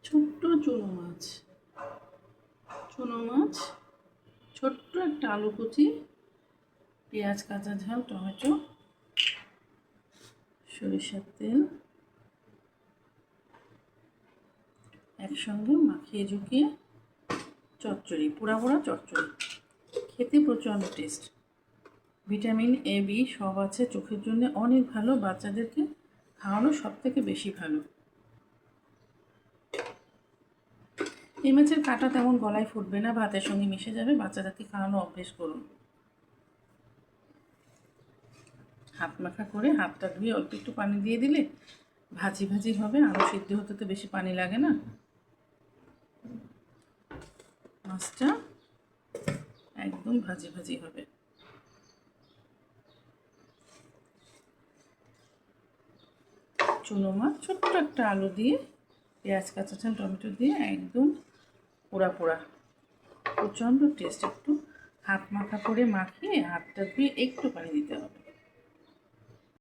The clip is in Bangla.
ছোট্ট চুনো মাছ, ছোট্ট একটা আলু কুচি, পেঁয়াজ, কাঁচা ঝাল, টমেটো, সরিষার তেল একসঙ্গে মাখিয়ে ঝুঁকিয়ে চচ্চড়ি, পোড়া পোড়া চচ্চড়ি। খেতে প্রচণ্ড টেস্ট। ভিটামিন এ, বি সব আছে, চোখের জন্য অনেক ভালো, বাচ্চাদেরকে খাওয়ানো সব থেকে বেশি ভালো। এই মাছের কাঁটা তেমন গলায় ফুটবে না, ভাতের সঙ্গে মিশে যাবে। বাচ্চাদেরকে খাওয়ানো অভ্যেস করুন। হাত মাখা করে হাতটা ধুয়ে অল্প একটু পানি দিয়ে দিলে ভাজি ভাজি হবে, আরও সিদ্ধ হতে তো বেশি পানি লাগে না। মাছটা একদম ভাজি ভাজি হবে। চুনো মাছ, ছোট্ট একটা আলু দিয়ে, পেঁয়াজ, কাঁচা ঝাল, টমেটো দিয়ে একদম পোড়া পোড়া, প্রচণ্ড টেস্ট। একটু হাত মাখা করে মাখিয়ে হাতটা ধুয়ে একটু পানি দিতে হবে।